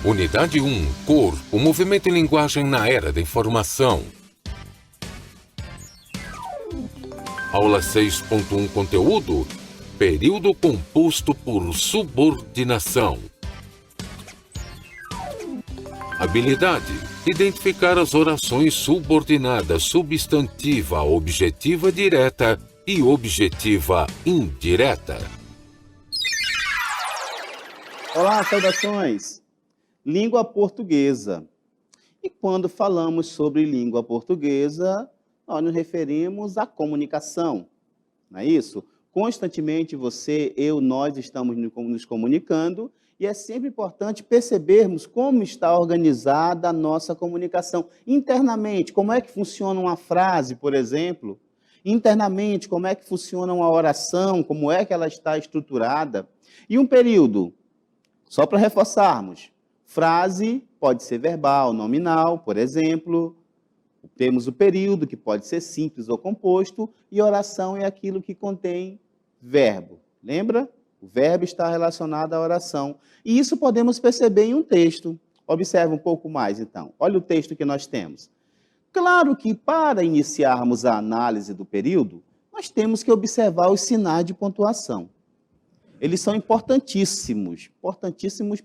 Unidade 1, cor, o movimento e linguagem na era da informação. Aula 6.1, conteúdo, período composto por subordinação. Habilidade, identificar as orações subordinadas substantiva, objetiva direta e objetiva indireta. Olá, saudações! Língua portuguesa. E quando falamos sobre língua portuguesa, nós nos referimos à comunicação, não é isso? Constantemente você, eu, nós estamos nos comunicando e é sempre importante percebermos como está organizada a nossa comunicação. Internamente, como é que funciona uma frase, por exemplo? Internamente, como é que funciona uma oração, como é que ela está estruturada? E um período, só para reforçarmos, frase pode ser verbal, nominal, por exemplo. Temos o período, que pode ser simples ou composto, e oração é aquilo que contém verbo. Lembra? O verbo está relacionado à oração. E isso podemos perceber em um texto. Observe um pouco mais, então. Olha o texto que nós temos. Claro que, para iniciarmos a análise do período, nós temos que observar os sinais de pontuação. Eles são importantíssimos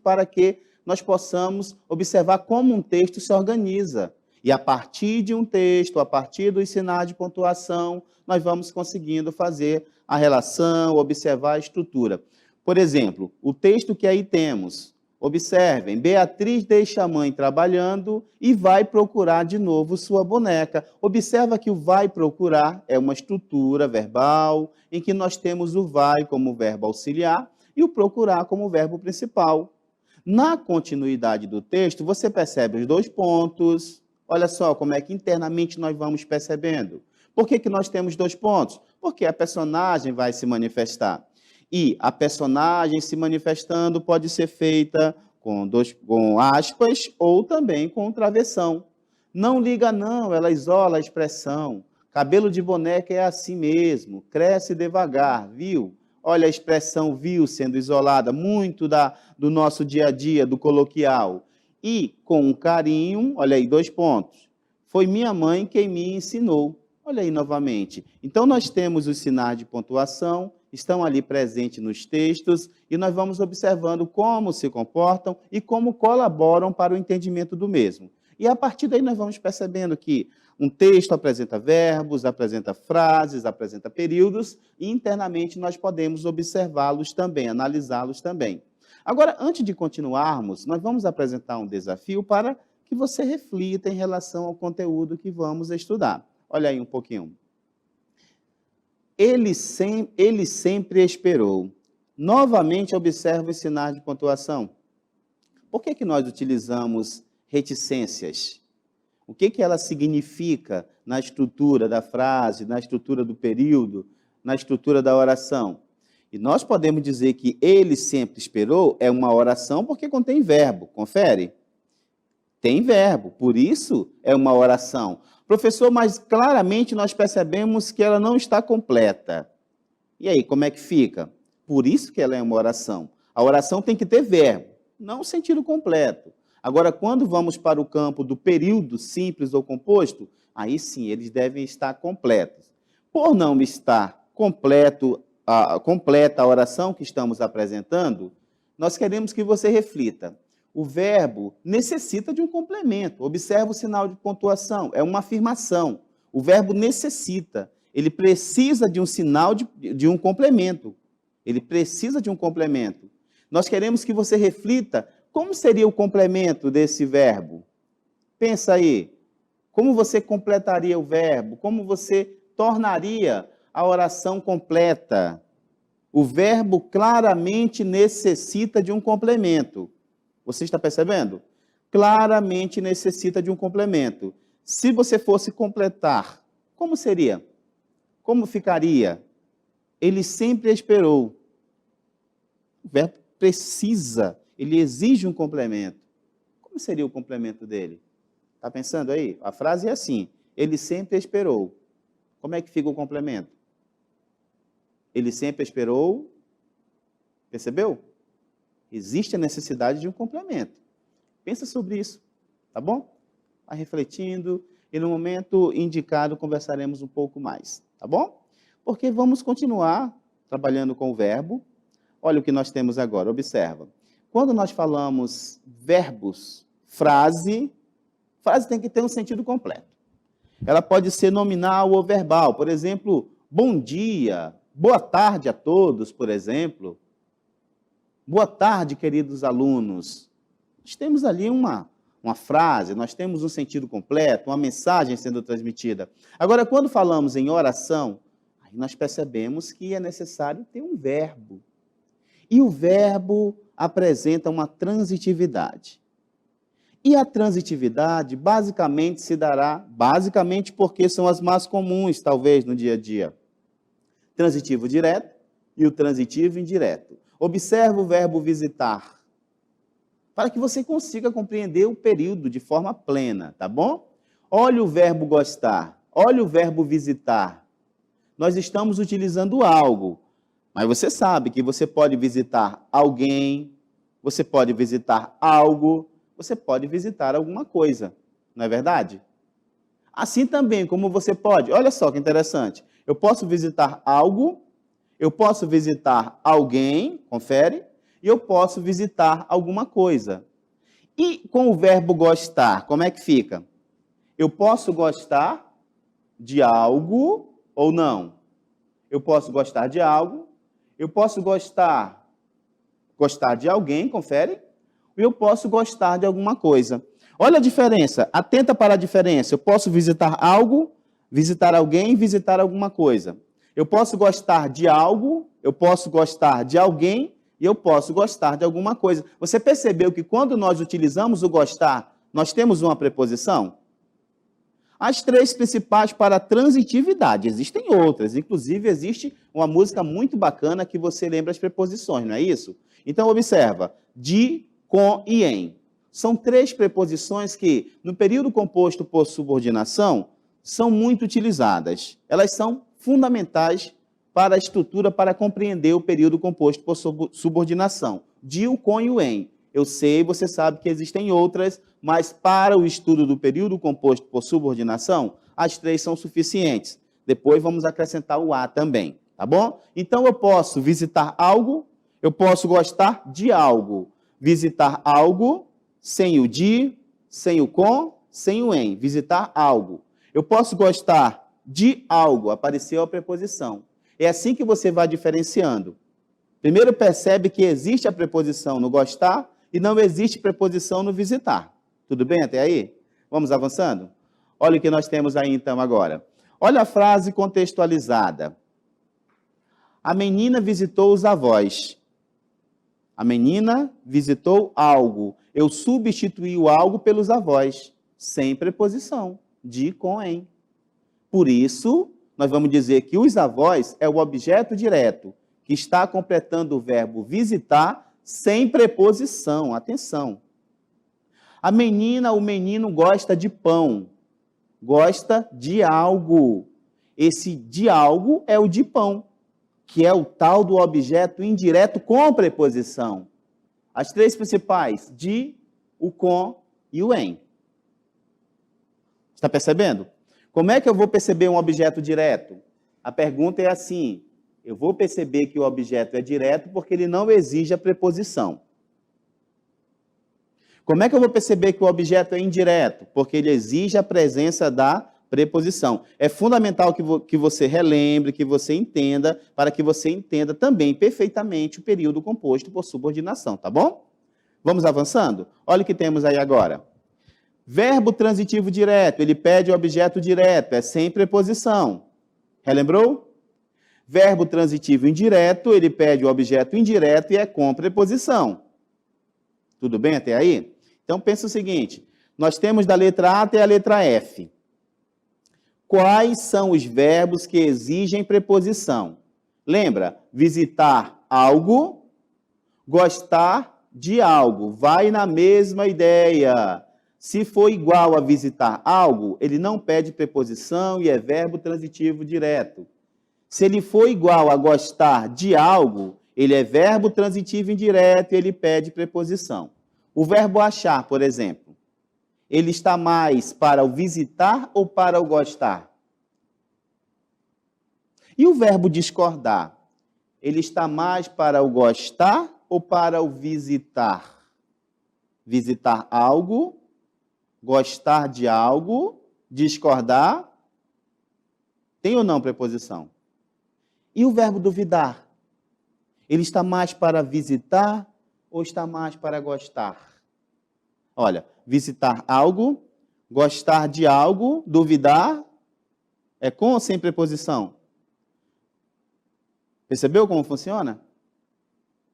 para que nós possamos observar como um texto se organiza. E a partir de um texto, a partir dos sinais de pontuação, nós vamos conseguindo fazer a relação, observar a estrutura. Por exemplo, o texto que aí temos, observem, Beatriz deixa a mãe trabalhando e vai procurar de novo sua boneca. Observa que o vai procurar é uma estrutura verbal, em que nós temos o vai como verbo auxiliar e o procurar como verbo principal. Na continuidade do texto, você percebe os dois pontos. Olha só como é que internamente nós vamos percebendo. Por que nós temos dois pontos? Porque a personagem vai se manifestar. E a personagem se manifestando pode ser feita com aspas ou também com travessão. Não liga não, ela isola a expressão. Cabelo de boneca é assim mesmo, cresce devagar, viu? Olha a expressão viu sendo isolada, muito do nosso dia a dia, do coloquial. E com carinho, olha aí, dois pontos. Foi minha mãe quem me ensinou. Olha aí novamente. Então, nós temos os sinais de pontuação, estão ali presentes nos textos, e nós vamos observando como se comportam e como colaboram para o entendimento do mesmo. E a partir daí nós vamos percebendo que um texto apresenta verbos, apresenta frases, apresenta períodos, e internamente nós podemos observá-los também, analisá-los também. Agora, antes de continuarmos, nós vamos apresentar um desafio para que você reflita em relação ao conteúdo que vamos estudar. Olha aí um pouquinho. Ele sempre esperou. Novamente, observa os sinais de pontuação. Por que nós utilizamos reticências? O que ela significa na estrutura da frase, na estrutura do período, na estrutura da oração? E nós podemos dizer que ele sempre esperou é uma oração porque contém verbo. Confere? Tem verbo, por isso é uma oração. Professor, mas claramente nós percebemos que ela não está completa. E aí, como é que fica? Por isso que ela é uma oração. A oração tem que ter verbo, não o sentido completo. Agora, quando vamos para o campo do período simples ou composto, aí sim, eles devem estar completos. Por não estar completa a oração que estamos apresentando, nós queremos que você reflita. O verbo necessita de um complemento. Observa o sinal de pontuação, é uma afirmação. O verbo necessita, ele precisa de um sinal de um complemento. Ele precisa de um complemento. Nós queremos que você reflita como seria o complemento desse verbo. Pensa aí, como você completaria o verbo? Como você tornaria a oração completa? O verbo claramente necessita de um complemento. Você está percebendo? Claramente necessita de um complemento. Se você fosse completar, como seria? Como ficaria? Ele sempre esperou. O verbo precisa, ele exige um complemento. Como seria o complemento dele? Está pensando aí? A frase é assim, ele sempre esperou. Como é que fica o complemento? Ele sempre esperou, percebeu? Existe a necessidade de um complemento. Pensa sobre isso, tá bom? Vai refletindo e no momento indicado conversaremos um pouco mais, tá bom? Porque vamos continuar trabalhando com o verbo. Olha o que nós temos agora, observa. Quando nós falamos verbos, frase tem que ter um sentido completo. Ela pode ser nominal ou verbal. Por exemplo, bom dia, boa tarde a todos, por exemplo. Boa tarde, queridos alunos. Nós temos ali uma frase, nós temos um sentido completo, uma mensagem sendo transmitida. Agora, quando falamos em oração, aí nós percebemos que é necessário ter um verbo. E o verbo apresenta uma transitividade. E a transitividade basicamente se dará, porque são as mais comuns, talvez, no dia a dia. Transitivo direto e o transitivo indireto. Observa o verbo visitar, para que você consiga compreender o período de forma plena, tá bom? Olha o verbo gostar, olha o verbo visitar. Nós estamos utilizando algo, mas você sabe que você pode visitar alguém, você pode visitar algo, você pode visitar alguma coisa, não é verdade? Assim também como você pode, olha só que interessante, eu posso visitar algo, eu posso visitar alguém, confere, e eu posso visitar alguma coisa. E com o verbo gostar, como é que fica? Eu posso gostar de algo ou não? Eu posso gostar de algo, eu posso gostar de alguém, confere, e eu posso gostar de alguma coisa. Olha a diferença, atenta para a diferença. Eu posso visitar algo, visitar alguém, visitar alguma coisa. Eu posso gostar de algo, eu posso gostar de alguém e eu posso gostar de alguma coisa. Você percebeu que quando nós utilizamos o gostar, nós temos uma preposição? As três principais para a transitividade. Existem outras, inclusive existe uma música muito bacana que você lembra as preposições, não é isso? Então observa, de, com e em. São três preposições que, no período composto por subordinação, são muito utilizadas. Elas são fundamentais para a estrutura, para compreender o período composto por subordinação. De, o, com e o em. Eu sei, você sabe que existem outras, mas para o estudo do período composto por subordinação, as três são suficientes. Depois vamos acrescentar o a também, tá bom? Então eu posso visitar algo, eu posso gostar de algo. Visitar algo sem o de, sem o com, sem o em. Visitar algo. Eu posso gostar de algo, apareceu a preposição. É assim que você vai diferenciando. Primeiro percebe que existe a preposição no gostar e não existe preposição no visitar. Tudo bem até aí? Vamos avançando? Olha o que nós temos aí então agora. Olha a frase contextualizada. A menina visitou os avós. A menina visitou algo. Eu substituí o algo pelos avós, sem preposição, de, com, em. Por isso, nós vamos dizer que os avós é o objeto direto, que está completando o verbo visitar sem preposição. Atenção. A menina, o menino gosta de pão, gosta de algo. Esse de algo é o de pão, que é o tal do objeto indireto com preposição. As três principais, de, o com e o em. Está percebendo? Como é que eu vou perceber um objeto direto? A pergunta é assim, eu vou perceber que o objeto é direto porque ele não exige a preposição. Como é que eu vou perceber que o objeto é indireto? Porque ele exige a presença da preposição. É fundamental que você relembre, que você entenda, para que você entenda também perfeitamente o período composto por subordinação, tá bom? Vamos avançando? Olha o que temos aí agora. Verbo transitivo direto, ele pede o objeto direto, é sem preposição. Relembrou? Verbo transitivo indireto, ele pede o objeto indireto e é com preposição. Tudo bem até aí? Então, pensa o seguinte, nós temos da letra A até a letra F. Quais são os verbos que exigem preposição? Lembra? Visitar algo, gostar de algo. Vai na mesma ideia. Se for igual a visitar algo, ele não pede preposição e é verbo transitivo direto. Se ele for igual a gostar de algo, ele é verbo transitivo indireto e ele pede preposição. O verbo achar, por exemplo, ele está mais para o visitar ou para o gostar? E o verbo discordar, ele está mais para o gostar ou para o visitar? Visitar algo, gostar de algo, discordar. Tem ou não preposição? E o verbo duvidar? Ele está mais para visitar ou está mais para gostar? Olha, visitar algo, gostar de algo, duvidar, é com ou sem preposição? Percebeu como funciona?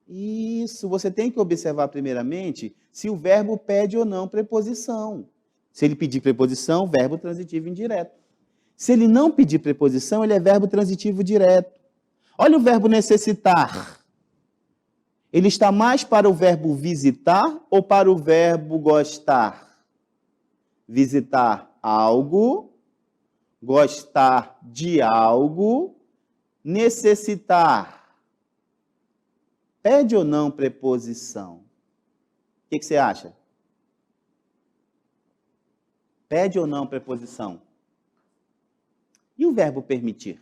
Isso, você tem que observar primeiramente se o verbo pede ou não preposição. Se ele pedir preposição, verbo transitivo indireto. Se ele não pedir preposição, ele é verbo transitivo direto. Olha o verbo necessitar. Ele está mais para o verbo visitar ou para o verbo gostar? Visitar algo, gostar de algo, necessitar. Pede ou não preposição? O que você acha? Pede ou não preposição? E o verbo permitir?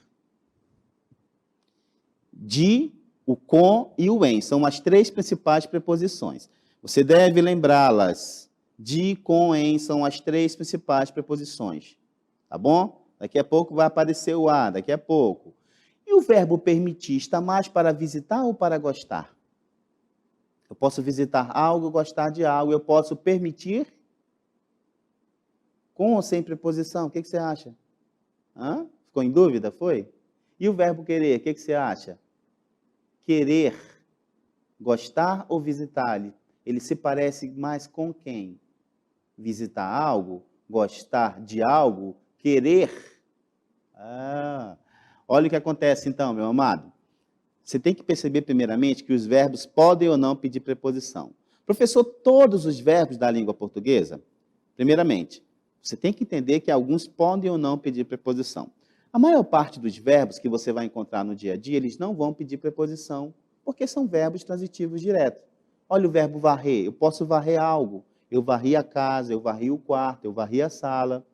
De, o com e o em. São as três principais preposições. Você deve lembrá-las. De, com, em são as três principais preposições. Tá bom? Daqui a pouco vai aparecer o a, daqui a pouco. E o verbo permitir está mais para visitar ou para gostar? Eu posso visitar algo, gostar de algo. Eu posso permitir com ou sem preposição? O que você acha? Hã? Ficou em dúvida, foi? E o verbo querer, o que você acha? Querer, gostar ou visitar? Ele se parece mais com quem? Visitar algo, gostar de algo, querer. Olha o que acontece então, meu amado. Você tem que perceber primeiramente que os verbos podem ou não pedir preposição. Professor, todos os verbos da língua portuguesa, primeiramente, você tem que entender que alguns podem ou não pedir preposição. A maior parte dos verbos que você vai encontrar no dia a dia, eles não vão pedir preposição, porque são verbos transitivos diretos. Olha o verbo varrer. Eu posso varrer algo. Eu varri a casa, eu varri o quarto, eu varri a sala.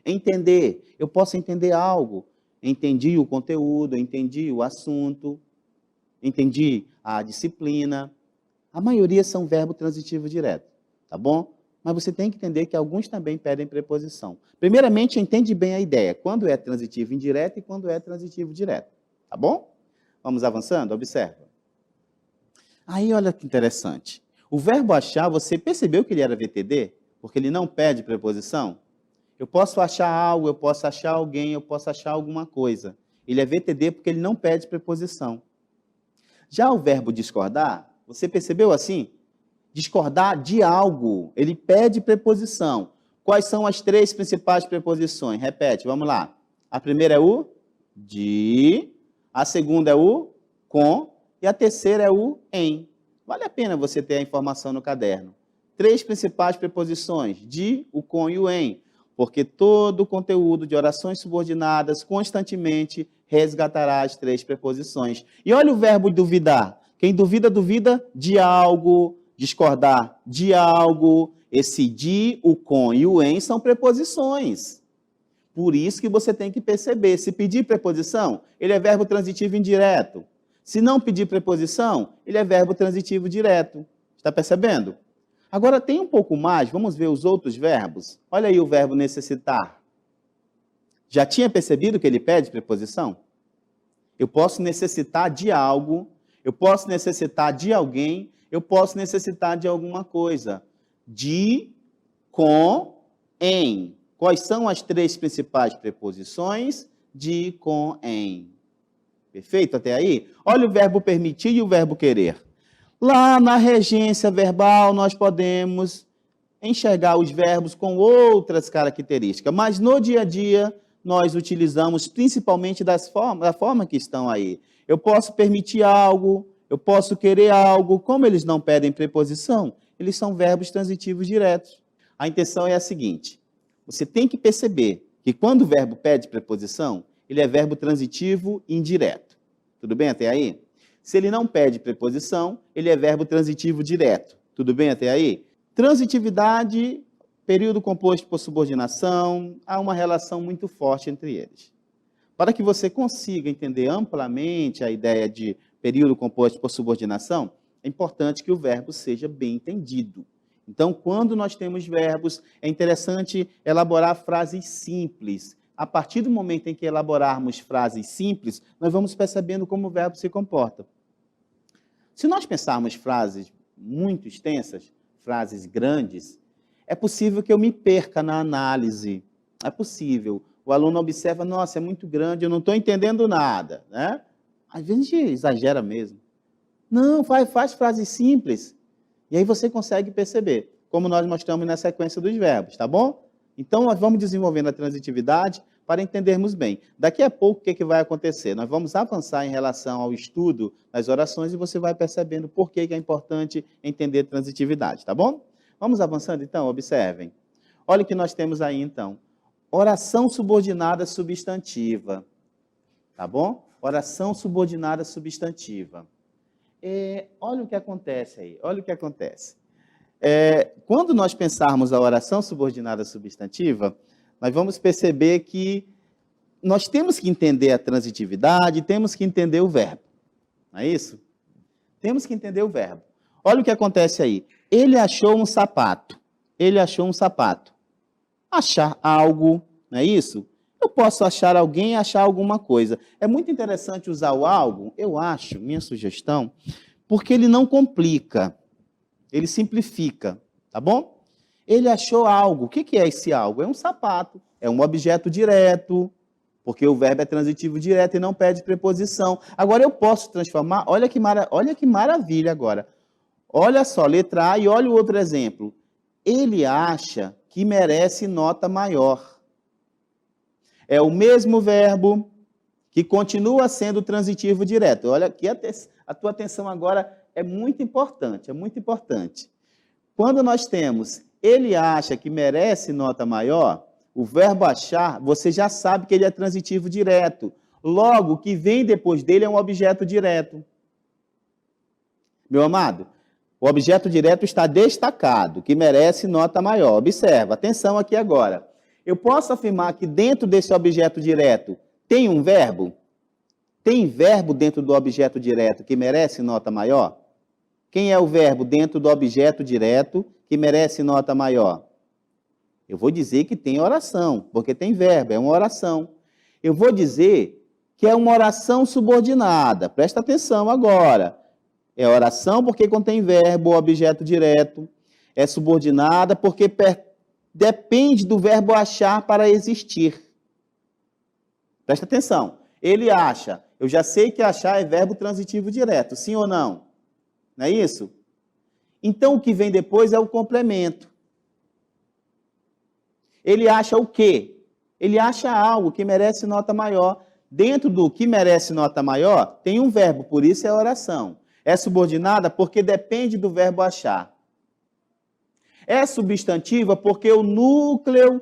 Entender. Eu posso entender algo. Entendi o conteúdo, entendi o assunto, entendi a disciplina. A maioria são verbos transitivos diretos, tá bom? Mas você tem que entender que alguns também pedem preposição. Primeiramente, entende bem a ideia, quando é transitivo indireto e quando é transitivo direto, tá bom? Vamos avançando? Observa. Aí, olha que interessante. O verbo achar, você percebeu que ele era VTD? Porque ele não pede preposição? Eu posso achar algo, eu posso achar alguém, eu posso achar alguma coisa. Ele é VTD porque ele não pede preposição. Já o verbo discordar, você percebeu assim? Discordar de algo, ele pede preposição. Quais são as três principais preposições? Repete, vamos lá. A primeira é o de, a segunda é o com e a terceira é o em. Vale a pena você ter a informação no caderno. Três principais preposições, de, o com e o em. Porque todo o conteúdo de orações subordinadas constantemente resgatará as três preposições. E olha o verbo duvidar. Quem duvida, duvida de algo, discordar de algo. Esse de, o com e o em são preposições. Por isso que você tem que perceber. Se pedir preposição, ele é verbo transitivo indireto. Se não pedir preposição, ele é verbo transitivo direto. Está percebendo? Agora, tem um pouco mais, vamos ver os outros verbos. Olha aí o verbo necessitar. Já tinha percebido que ele pede preposição? Eu posso necessitar de algo, eu posso necessitar de alguém, eu posso necessitar de alguma coisa. De, com, em. Quais são as três principais preposições? De, com, em. Perfeito até aí? Olha o verbo permitir e o verbo querer. Lá na regência verbal, nós podemos enxergar os verbos com outras características, mas no dia a dia, nós utilizamos principalmente da forma que estão aí. Eu posso permitir algo, eu posso querer algo, como eles não pedem preposição, eles são verbos transitivos diretos. A intenção é a seguinte, você tem que perceber que quando o verbo pede preposição, ele é verbo transitivo indireto. Tudo bem até aí? Se ele não pede preposição, ele é verbo transitivo direto. Tudo bem até aí? Transitividade, período composto por subordinação, há uma relação muito forte entre eles. Para que você consiga entender amplamente a ideia de período composto por subordinação, é importante que o verbo seja bem entendido. Então, quando nós temos verbos, é interessante elaborar frases simples. A partir do momento em que elaborarmos frases simples, nós vamos percebendo como o verbo se comporta. Se nós pensarmos frases muito extensas, frases grandes, é possível que eu me perca na análise. É possível. O aluno observa, nossa, é muito grande, eu não estou entendendo nada, né? Às vezes a gente exagera mesmo. Não, faz frases simples. E aí você consegue perceber, como nós mostramos na sequência dos verbos, tá bom? Então, nós vamos desenvolvendo a transitividade para entendermos bem. Daqui a pouco, o que vai acontecer? Nós vamos avançar em relação ao estudo das orações e você vai percebendo por que é importante entender transitividade, tá bom? Vamos avançando, então? Observem. Olha o que nós temos aí, então. Oração subordinada substantiva, tá bom? Oração subordinada substantiva. Olha o que acontece aí, olha o que acontece. Quando nós pensarmos a oração subordinada substantiva, nós vamos perceber que nós temos que entender a transitividade, temos que entender o verbo. Não é isso? Temos que entender o verbo. Olha o que acontece aí. Ele achou um sapato. Ele achou um sapato. Achar algo, não é isso? Eu posso achar alguém e achar alguma coisa. É muito interessante usar o algo, eu acho, minha sugestão, porque ele não complica, ele simplifica, tá bom? Ele achou algo. O que é esse algo? É um sapato, é um objeto direto, porque o verbo é transitivo direto e não pede preposição. Agora eu posso transformar, olha que maravilha agora. Olha só, letra A e olha o outro exemplo. Ele acha que merece nota maior. É o mesmo verbo que continua sendo transitivo direto. Olha aqui, a tua atenção agora é muito importante, é muito importante. Quando nós temos ele acha que merece nota maior, o verbo achar, você já sabe que ele é transitivo direto. Logo, o que vem depois dele é um objeto direto. Meu amado, o objeto direto está destacado, que merece nota maior. Observa, atenção aqui agora. Eu posso afirmar que dentro desse objeto direto tem um verbo? Tem verbo dentro do objeto direto que merece nota maior? Quem é o verbo dentro do objeto direto que merece nota maior? Eu vou dizer que tem oração, porque tem verbo, é uma oração. Eu vou dizer que é uma oração subordinada. Presta atenção agora. É oração porque contém verbo, objeto direto. É subordinada porque depende do verbo achar para existir. Presta atenção. Ele acha. Eu já sei que achar é verbo transitivo direto, sim ou não? Não é isso? Então, o que vem depois é o complemento. Ele acha o quê? Ele acha algo que merece nota maior. Dentro do que merece nota maior, tem um verbo, por isso é oração. É subordinada porque depende do verbo achar. É substantiva porque o núcleo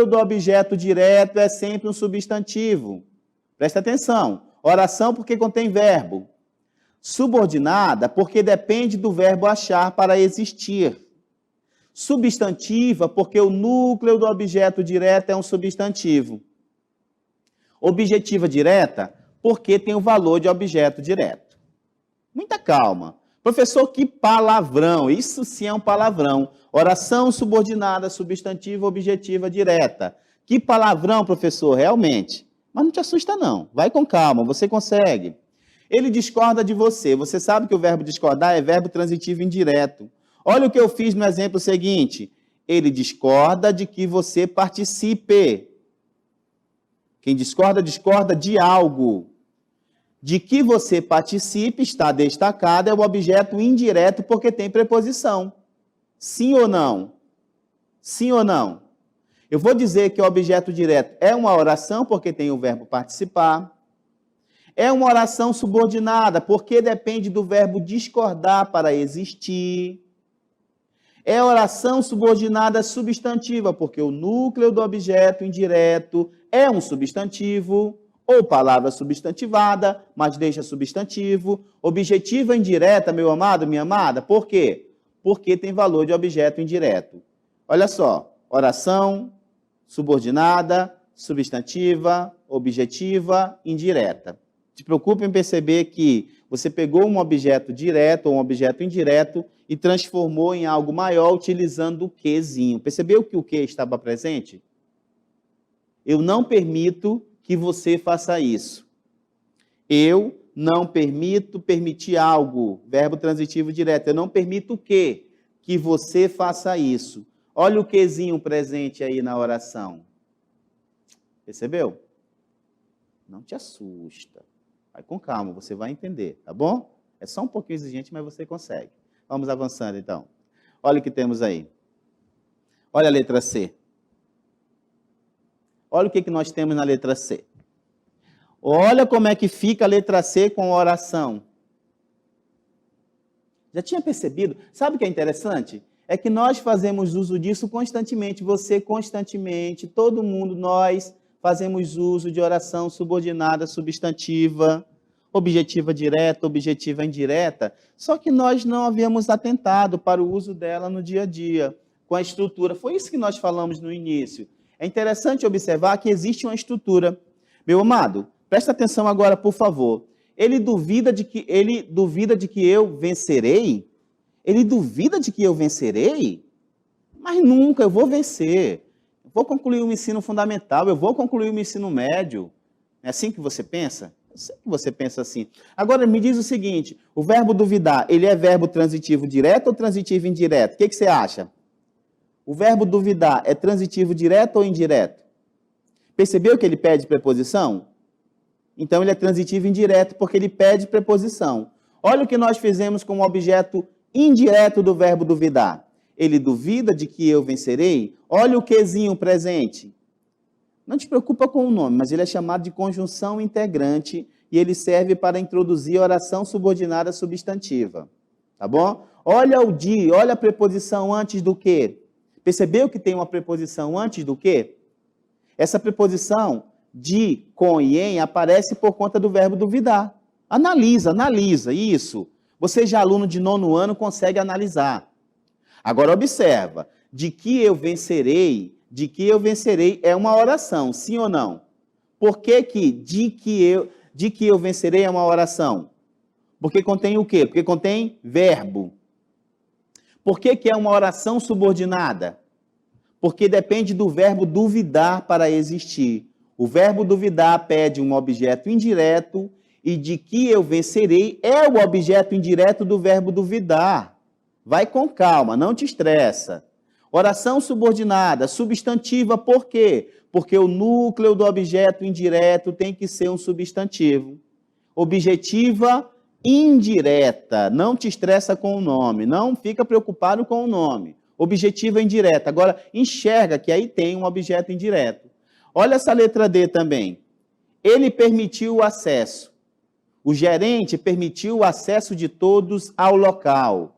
do objeto direto é sempre um substantivo. Presta atenção. Oração porque contém verbo. Subordinada porque depende do verbo achar para existir. Substantiva porque o núcleo do objeto direto é um substantivo. Objetiva direta porque tem o valor de objeto direto. Muita calma. Professor, que palavrão. Isso sim é um palavrão. Oração subordinada, substantiva, objetiva direta. Que palavrão, professor, realmente. Mas não te assusta não. Vai com calma, você consegue. Ele discorda de você. Você sabe que o verbo discordar é verbo transitivo indireto. Olha o que eu fiz no exemplo seguinte. Ele discorda de que você participe. Quem discorda, discorda de algo. De que você participe está destacado, é o objeto indireto porque tem preposição. Sim ou não? Sim ou não? Eu vou dizer que o objeto direto é uma oração porque tem o verbo participar. É uma oração subordinada porque depende do verbo discordar para existir. É oração subordinada substantiva porque o núcleo do objeto indireto é um substantivo. Ou palavra substantivada, mas deixa substantivo. Objetiva indireta, meu amado, minha amada, por quê? porque tem valor de objeto indireto. Olha só, oração, subordinada, substantiva, objetiva, indireta. Se preocupe em perceber que você pegou um objeto direto ou um objeto indireto e transformou em algo maior utilizando o quezinho. Percebeu que o que estava presente? Eu não permito que você faça isso. Eu não permito permitir algo, verbo transitivo direto. Eu não permito o quê? Que você faça isso. Olha o quezinho presente aí na oração. Percebeu? Não te assusta. Vai com calma, você vai entender, tá bom? É só um pouquinho exigente, mas você consegue. Vamos avançando, então. Olha o que temos aí. Olha a letra C. Olha o que nós temos na letra C. Olha como é que fica a letra C com a oração. Já tinha percebido? Sabe o que é interessante? É que nós fazemos uso disso constantemente. Você constantemente, todo mundo, nós fazemos uso de oração subordinada, substantiva, objetiva direta, objetiva indireta, só que nós não havíamos atentado para o uso dela no dia a dia, com a estrutura. Foi isso que nós falamos no início. É interessante observar que existe uma estrutura. Meu amado, presta atenção agora, por favor. Ele duvida de que eu vencerei? Ele duvida de que eu vencerei? Mas nunca, eu vou vencer. Eu vou concluir o ensino fundamental, eu vou concluir o ensino médio. É assim que você pensa? Eu sei que você pensa assim. Agora, me diz o seguinte, o verbo duvidar, ele é verbo transitivo direto ou transitivo indireto? O que você acha? O verbo duvidar é transitivo direto ou indireto? Percebeu que ele pede preposição? Então, ele é transitivo indireto porque ele pede preposição. Olha o que nós fizemos com o objeto indireto do verbo duvidar. Ele duvida de que eu vencerei? Olha o quezinho presente. Não te preocupa com o nome, mas ele é chamado de conjunção integrante e ele serve para introduzir oração subordinada substantiva. Tá bom? Olha o de, olha a preposição antes do que. Percebeu que tem uma preposição antes do que? Essa preposição de, com e em aparece por conta do verbo duvidar. Analisa, isso. Você já aluno de 9º ano consegue analisar. Agora observa, de que eu vencerei é uma oração, sim ou não? Por que de que eu vencerei é uma oração? Porque contém o quê? Porque contém verbo. Por que é uma oração subordinada? Porque depende do verbo duvidar para existir. O verbo duvidar pede um objeto indireto e de que eu vencerei é o objeto indireto do verbo duvidar. Vai com calma, não te estressa. Oração subordinada, substantiva, por quê? Porque o núcleo do objeto indireto tem que ser um substantivo. Objetiva indireta, não te estressa com o nome, não fica preocupado com o nome. Objetiva indireta. Agora, enxerga que aí tem um objeto indireto. Olha essa letra D também. Ele permitiu o acesso. O gerente permitiu o acesso de todos ao local.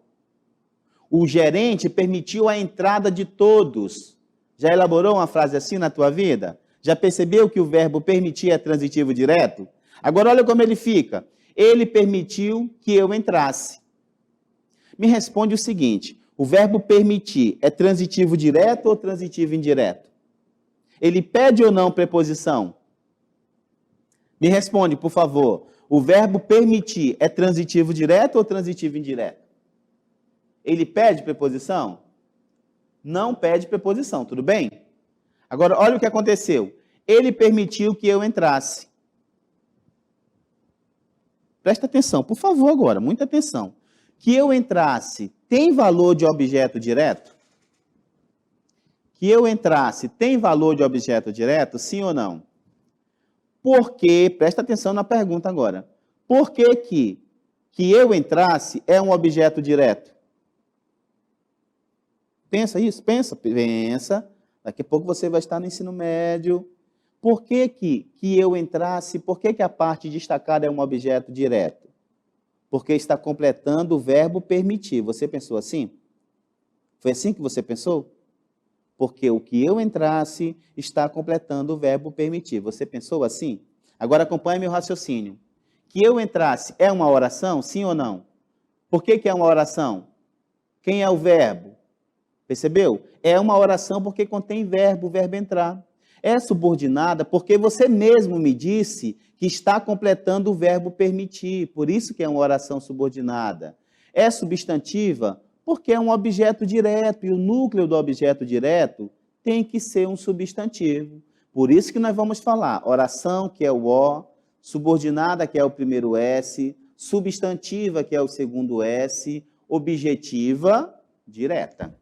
O gerente permitiu a entrada de todos. Já elaborou uma frase assim na tua vida? Já percebeu que o verbo permitir é transitivo direto? Agora olha como ele fica. Ele permitiu que eu entrasse. Me responde o seguinte, o verbo permitir é transitivo direto ou transitivo indireto? Ele pede ou não preposição? Me responde, por favor. O verbo permitir é transitivo direto ou transitivo indireto? Ele pede preposição? Não pede preposição, tudo bem? Agora, olha o que aconteceu. Ele permitiu que eu entrasse. Presta atenção, por favor, agora, muita atenção. Que eu entrasse tem valor de objeto direto? Que eu entrasse tem valor de objeto direto, sim ou não? Por que, presta atenção na pergunta agora, por que eu entrasse é um objeto direto? Pensa isso, pensa. Daqui a pouco você vai estar no ensino médio. Por que eu entrasse, por que a parte destacada é um objeto direto? Porque está completando o verbo permitir. Você pensou assim? Foi assim que você pensou? Porque o que eu entrasse está completando o verbo permitir. Você pensou assim? Agora acompanhe meu raciocínio. Que eu entrasse é uma oração, sim ou não? Por que é uma oração? Quem é o verbo? Percebeu? É uma oração porque contém verbo, o verbo entrar. É subordinada porque você mesmo me disse que está completando o verbo permitir, por isso que é uma oração subordinada. É substantiva porque é um objeto direto, e o núcleo do objeto direto tem que ser um substantivo. Por isso que nós vamos falar oração, que é o O, subordinada, que é o primeiro S, substantiva, que é o segundo S, objetiva, direta.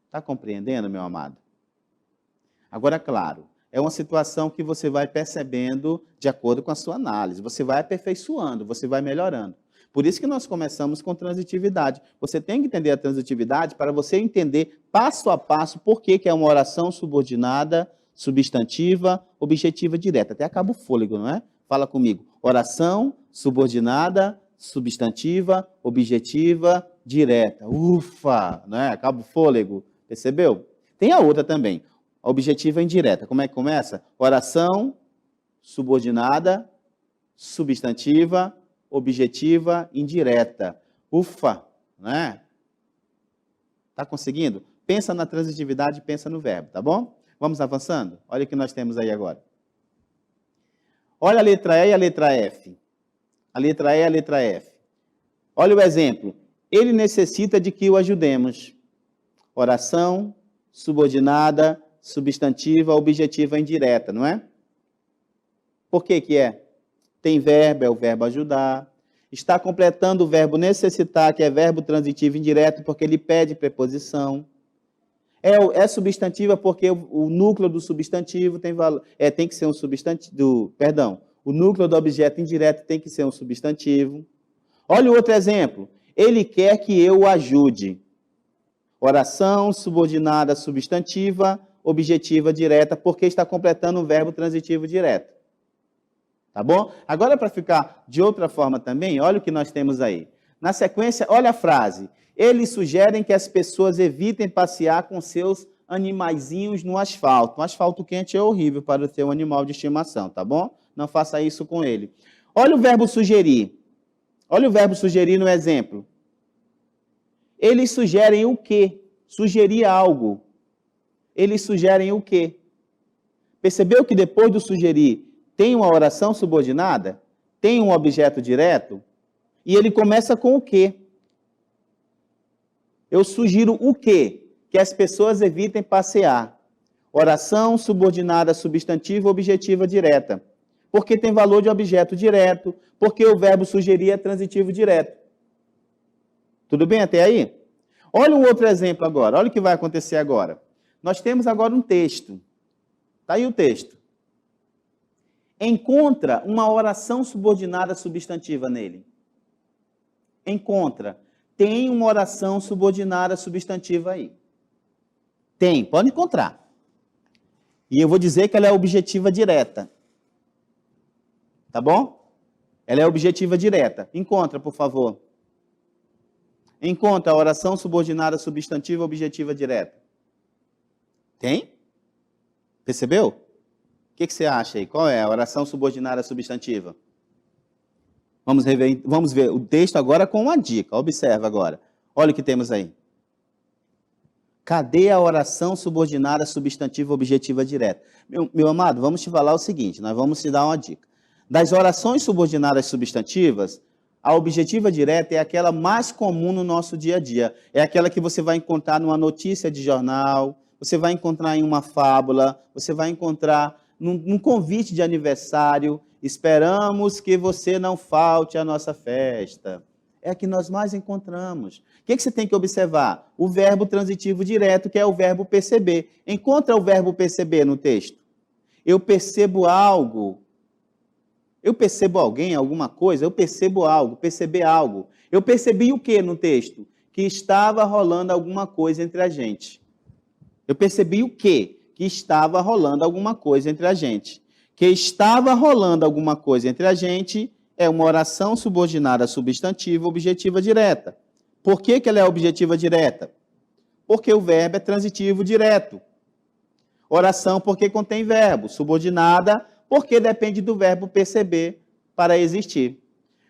Está compreendendo, meu amado? Agora, claro, é uma situação que você vai percebendo de acordo com a sua análise. Você vai aperfeiçoando, você vai melhorando. Por isso que nós começamos com transitividade. Você tem que entender a transitividade para você entender passo a passo por que é uma oração subordinada, substantiva, objetiva, direta. Até acaba o fôlego, não é? Fala comigo. Oração, subordinada, substantiva, objetiva, direta. Ufa! Não é? Acaba o fôlego. Percebeu? Tem a outra também. A objetiva indireta. Como é que começa? Oração, subordinada, substantiva, objetiva, indireta. Ufa, né? Tá conseguindo? Pensa na transitividade, pensa no verbo, tá bom? Vamos avançando? Olha o que nós temos aí agora. Olha a letra E e a letra F. A letra E e a letra F. Olha o exemplo. Ele necessita de que o ajudemos. Oração, subordinada, substantiva, objetiva, indireta, não é? Por que que é? Tem verbo, é o verbo ajudar. Está completando o verbo necessitar, que é verbo transitivo indireto, porque ele pede preposição. É substantiva porque o núcleo do substantivo tem que ser um substantivo. O núcleo do objeto indireto tem que ser um substantivo. Olha o outro exemplo. Ele quer que eu o ajude. Oração, subordinada, substantiva, objetiva, direta, porque está completando um verbo transitivo direto. Tá bom? Agora, para ficar de outra forma também, olha o que nós temos aí. Na sequência, olha a frase. Eles sugerem que as pessoas evitem passear com seus animaizinhos no asfalto. Um asfalto quente é horrível para o seu animal de estimação, tá bom? Não faça isso com ele. Olha o verbo sugerir. Olha o verbo sugerir no exemplo. Eles sugerem o quê? Sugerir algo. Eles sugerem o quê? Percebeu que depois do sugerir tem uma oração subordinada? Tem um objeto direto? E ele começa com o quê? Eu sugiro o quê? Que as pessoas evitem passear. Oração subordinada, substantiva, objetiva, direta. Porque tem valor de objeto direto, porque o verbo sugerir é transitivo direto. Tudo bem até aí? Olha um outro exemplo agora. Olha o que vai acontecer agora. Nós temos agora um texto. Está aí o texto. Encontra uma oração subordinada substantiva nele. Encontra. Tem uma oração subordinada substantiva aí. Tem, pode encontrar. E eu vou dizer que ela é objetiva direta. Tá bom? Ela é objetiva direta. Encontra, por favor. Encontra a oração subordinada substantiva objetiva direta. Tem? Percebeu? O que você acha aí? Qual é a oração subordinada substantiva? Vamos ver o texto agora com uma dica. Observa agora. Olha o que temos aí. Cadê a oração subordinada substantiva objetiva direta? Meu amado, vamos te falar o seguinte, nós vamos te dar uma dica. Das orações subordinadas substantivas, a objetiva direta é aquela mais comum no nosso dia a dia. É aquela que você vai encontrar numa notícia de jornal, você vai encontrar em uma fábula, você vai encontrar num convite de aniversário. Esperamos que você não falte à nossa festa. É a que nós mais encontramos. O que você tem que observar? O verbo transitivo direto, que é o verbo perceber. Encontra o verbo perceber no texto. Eu percebo algo. Eu percebo alguém, alguma coisa, eu percebo algo, perceber algo. Eu percebi o que no texto? Que estava rolando alguma coisa entre a gente. Eu percebi o quê? Que estava rolando alguma coisa entre a gente. Que estava rolando alguma coisa entre a gente é uma oração subordinada substantiva objetiva direta. Por que ela é objetiva direta? Porque o verbo é transitivo direto. Oração porque contém verbo. Subordinada porque depende do verbo perceber para existir.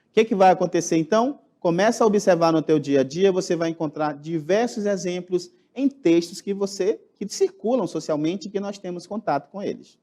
O que vai acontecer então? Começa a observar no teu dia a dia, você vai encontrar diversos exemplos em textos que circulam socialmente e que nós temos contato com eles.